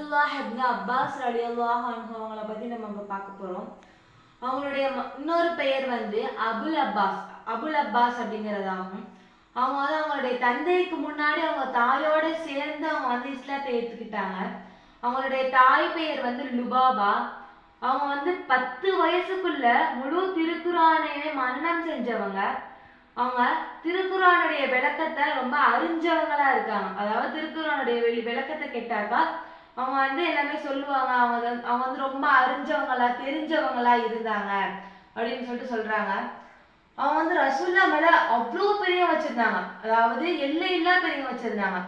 அப்துல்லாஹ் இப்னு Abbas ரலியல்லாஹு அன்ஹு அவங்கள பத்தி நம்ம இப்ப பார்க்க போறோம். அவங்களுடைய இன்னொரு பெயர் வந்து அபுல் அப்பாஸ் அப்படிங்கிறதாகும். அவங்க வந்து அவங்களுடைய தந்தைக்கு முன்னாடி அவங்க தாயோட சேர்ந்து அவங்க வந்து இஸ்லாத்தை ஏற்றுக்கிட்டாங்க. அவங்களுடைய தாய் பெயர் வந்து லுபாபா. அவங்க வந்து 10 வயசுக்குள்ள முழு திருக்குரானையுமே மனனம் செஞ்சவங்க. அவங்க திருக்குரானுடைய விளக்கத்தை ரொம்ப அறிஞ்சவங்களா இருக்காங்க. அதாவது திருக்குரானுடைய விளக்கத்தை கேட்டாக்கா அவங்க வந்து எல்லாமே சொல்லுவாங்க. அவங்க வந்து ரொம்ப அறிஞ்சவங்களா தெரிஞ்சவங்களா இருந்தாங்க அப்படின்னு சொல்லிட்டு சொல்றாங்க. அவங்க வந்து ரசூல்லா மேல அவ்வளோ பிரியம் வச்சிருந்தாங்க. அதாவது எல்லையில்லா பிரியம் வச்சிருந்தாங்க.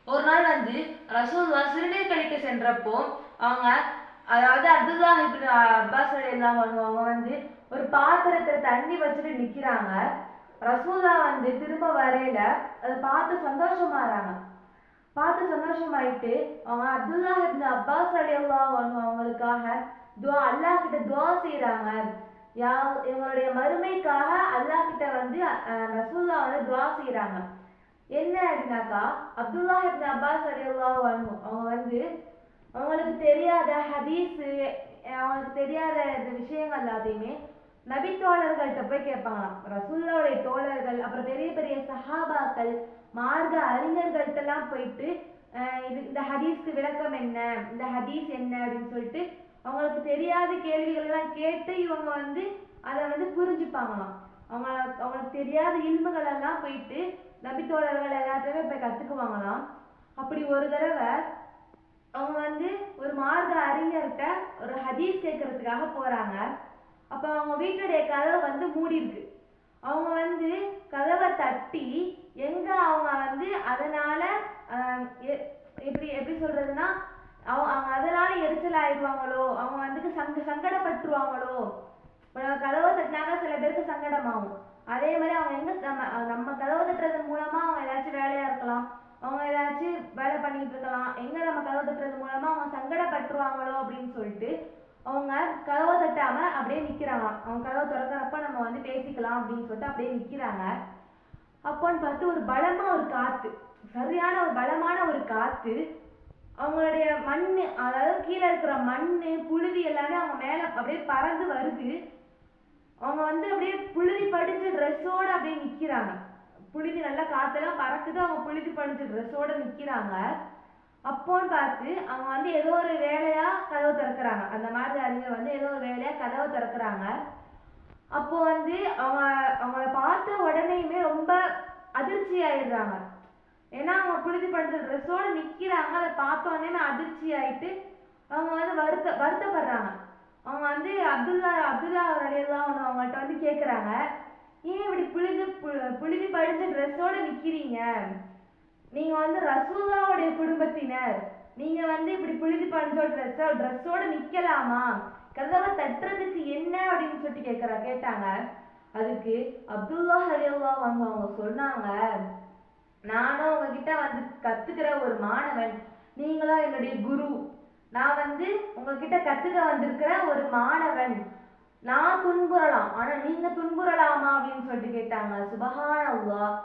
ஒரு நாள் வந்து ரசூல்லா சிறுநீர் கழிக்க சென்றப்போ அவங்க அதாவது அப்துல்லாஹ் இப்னு அப்பாஸ் ரலியல்லாஹு அன்ஹு அவங்க வந்து ஒரு பாத்திரத்தை தண்ணி வச்சுட்டு நிக்கிறாங்க. ரசூல்லா வந்து திரும்ப வரையில அதை பார்த்து சந்தோஷமாறாங்க. பார்த்து சந்தோஷமாயிட்டு அவங்க அப்துல்லாஹ் இப்னு அப்பாஸ் ரலியல்லாஹு அன்ஹு அவங்களுக்காக அல்லாஹ் கிட்ட துஆ செய்யறாங்க. இவங்களுடைய மறுமைக்காக அல்லாஹ் கிட்ட வந்து ரசூல்லா வந்து துஆ செய்யறாங்க. என்ன அப்படின்னாக்கா அப்துல்லாஹ் இப்னு அப்பாஸ் ரலியல்லாஹு அன்ஹு அவங்க வந்து அவங்களுக்கு தெரியாத ஹதீஸ் அவங்களுக்கு தெரியாத இந்த விஷயங்கள் எல்லாத்தையுமே நபி தோழர்கள்ட்ட போய் கேட்பாங்களாம். ரசூலுல்லாஹ்வுடைய தோழர்கள் அப்புறம் பெரிய பெரிய சஹாபாக்கள் மார்க்க அறிஞர்கள்ட்டெல்லாம் போயிட்டு இந்த ஹதீஸ்க்கு விளக்கம் என்ன, இந்த ஹதீஸ் என்ன அப்படின்னு சொல்லிட்டு அவங்களுக்கு தெரியாத கேள்விகள் எல்லாம் கேட்டு இவங்க வந்து அதை வந்து புரிஞ்சுப்பாங்களாம். அவங்களுக்கு தெரியாத இல்முகள் எல்லாம் போயிட்டு நபி தோழர்கள் எல்லாத்தையுமே போய் கத்துக்குவாங்களாம். அப்படி ஒரு தடவை அவங்க வந்து ஒரு மார்க்க அறிஞர்கிட்ட ஒரு ஹதீஸ் கேட்கறதுக்காக போறாங்க. அப்ப அவங்க வீட்டுடைய கதவை வந்து மூடி இருக்கு. அவங்க வந்து கதவை தட்டி எங்க அவங்க வந்து அதனால எப்படி சொல்றதுன்னா அவங்க அதனால எரிச்சல் ஆயிடுவாங்களோ, அவங்க வந்து சங்கடப்பட்டுருவாங்களோ. கதவை தட்டினாக்க சில பேருக்கு சங்கடமாகும். அதே மாதிரி அவங்க எங்க நம்ம கதவை தட்டுறது மூலமா அவங்க ஏதாச்சும் வேலையா இருக்கலாம், அவங்க ஏதாச்சும் வேலை பண்ணிட்டு இருக்கலாம். எங்க நம்ம கதவை தட்டுறது மூலமா அவங்க சங்கடப்பட்டுருவாங்களோ அப்படின்னு சொல்லிட்டு அவங்க கதவை தட்டாம அப்படியே நிக்கிறாங்க. அவங்க கதவை திறக்கிறப்ப நம்ம வந்து பேசிக்கலாம் அப்படின்னு சொல்லிட்டு அப்படியே நிக்கிறாங்க. அப்போன்னு பார்த்து ஒரு பலமா ஒரு காத்து, சரியான ஒரு பலமான ஒரு காத்து அவங்களுடைய மண்ணு, அதாவது கீழே இருக்கிற மண்ணு புழுதி எல்லாமே அவங்க மேல அப்படியே பறந்து வருது. அவங்க வந்து அப்படியே புழுதி படிஞ்ச ட்ரெஸ்ஸோட அப்படியே நிக்கிறாங்க. புழுதி நல்லா காத்தெல்லாம் பறக்குது, அவங்க புழுதி படிஞ்ச ட்ரெஸ்ஸோட நிக்கிறாங்க. அப்போன்னு பார்த்து அவங்க வந்து ஏதோ ஒரு வேலையா கதவை திறக்கிறாங்க. அந்த மாதிரி அறிஞர் வந்து ஏதோ ஒரு வேலையா கதவை திறக்கிறாங்க. அப்போ வந்து அவங்கள பார்த்த உடனேயுமே ரொம்ப அதிர்ச்சி ஆயிடுறாங்க. ஏன்னா அவங்க புழுதி படிஞ்ச ட்ரெஸ்ஸோட நிக்கிறாங்க. அதை பார்த்த உடனே அதிர்ச்சி ஆயிட்டு அவங்க வந்து வருத்தப்படுறாங்க. அவங்க வந்து அப்துல்லாஹ் ரலியல்லாஹு அன்ஹு அவங்கள்ட்ட வந்து கேட்குறாங்க, ஏன் இப்படி புழுதி படிஞ்ச ட்ரெஸ்ஸோட நிக்கிறீங்க? நீங்க வந்து ரசூலுல்லாஹ்வுடைய குடும்பத்தினர், நீங்க வந்து இப்படி புழுதி படிஞ்ச ட்ரெஸ்ஸோட நிக்கலாமா? கதவை தட்டுறதுக்கு என்ன அப்படின்னு சொல்லிட்டு கேட்டாங்க. அதுக்கு அப்துல்லாஹ் ரலியல்லாஹு அன்ஹு அவங்க சொன்னாங்க, நானும் உங்ககிட்ட வந்து கத்துக்கிற ஒரு மாணவன், நீங்களும் என்னுடைய குரு. நான் வந்து உங்ககிட்ட கத்துக்க வந்திருக்கிற ஒரு மாணவன். நான் துன்புறலாம், ஆனா நீங்க துன்புறலாமா அப்படின்னு சொல்லிட்டு கேட்டாங்க. சுபஹானல்லாஹ்.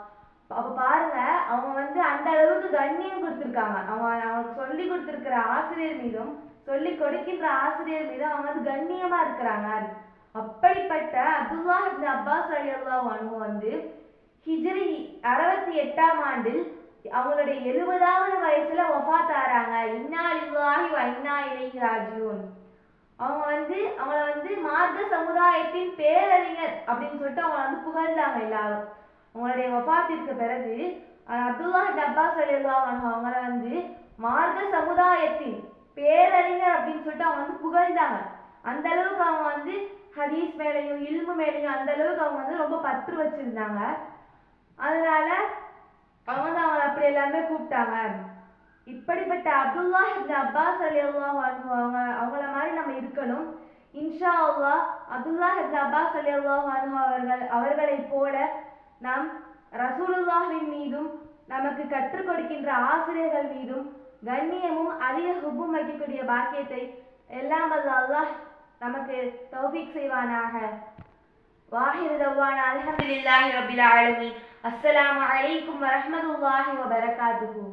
அப்ப பாருங்க, அவங்க வந்து அந்த அளவுக்கு கண்ணியம் கொடுத்திருக்காங்க. அவங்களுக்கு சொல்லி கொடுத்திருக்கிற ஆசிரியர் மீதும் சொல்லி கொடுக்கின்ற ஆசிரியர் மீதும் அவங்க வந்து கண்ணியமா இருக்கிறாங்க. அப்படிப்பட்ட அப்துல்லாஹ் இப்னு அப்பாஸ் ரலியல்லாஹு அன்ஹு வந்து ஹிஜ்ரி 68ஆம் ஆண்டில் அவங்களுடைய 70வது வயசுல வஃபாத் ஆறாங்க. இன்னா லில்லாஹி வ இன்னா இலைஹி ராஜிஊன். அவங்கள வந்து மார்க்க சமுதாயத்தின் பேரறிஞர் அப்படின்னு சொல்லிட்டு அவங்கள வந்து புகழ்ந்தாங்க எல்லாரும். அவங்களுடைய வஃபாத்திற்கு பிறகு அப்துல்லாஹ் இப்னு அப்பாஸ் ரலியல்லாஹு அன்ஹு அவங்கள வந்து மார்க்க சமுதாயத்தின் பேரறிஞர் அப்படின்னு சொல்லிட்டு அவங்க வந்து புகழ்ந்தாங்க. அந்த அளவுக்கு அவங்க வந்து ஹதீஸ் மேலையும் இல்மு மேலையும் அந்த அளவுக்கு அவங்க வந்து ரொம்ப பற்று வச்சிருந்தாங்க. அதனால அவங்க வந்து அவங்களை அப்படி எல்லாமே கூப்பிட்டாங்க. இப்படிப்பட்ட அப்துல்லாஹ் இப்னு அப்பாஸ் ரலியல்லாஹு அன்ஹு அவங்கள மாதிரி நம்ம இருக்கணும். இன்ஷா அல்லாஹ் அப்துல்லாஹ் இப்னு அப்பாஸ் ரலியல்லாஹு அன்ஹு அவர்களை போல நாம் ரசூலுல்லாஹின் மீதும் நமக்கு கற்றுக் கொடுக்கின்ற ஆசிரியர்கள் மீதும் கண்ணியமும் அதிக ஹுப்பும் வைக்கக்கூடிய பாக்கியத்தை எல்லாம் அல்லாஹ் நமக்கு தௌஃபீக் செய்வானாக. வாஹிரு தவானா அல்ஹம்துலில்லாஹி ரப்பில் ஆலமீன். அஸ்ஸலாமு அலைக்கும் வரஹ்மத்துல்லாஹி வபரகாத்துஹு.